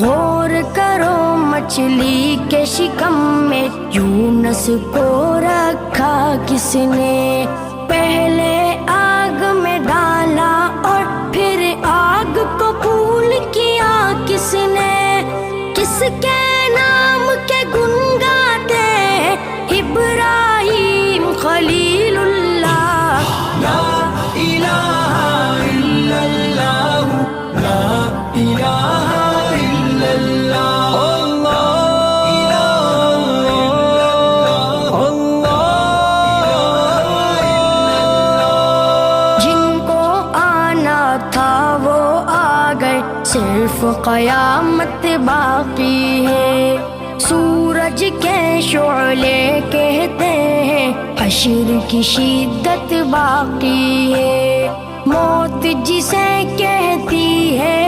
गौर करो मछली के शिकम में यूनुस को रखा किसने। पहले आग में डाला और फिर आग को फूल किया किसने। किसके नाम के गुन गाते इब्राहिम खलीलुल्लाह। ला इलाहा इल्लल्लाह, ला इलाहा इल्लल्लाह, अल्लाह इलाहा इल्लल्लाह। जिनको आना था वो आ गए, सिर्फ कयामत बाकी है। सूरज के शोले कहते हैं हश्र की शिद्दत बाकी है। मौत जिसे कहती है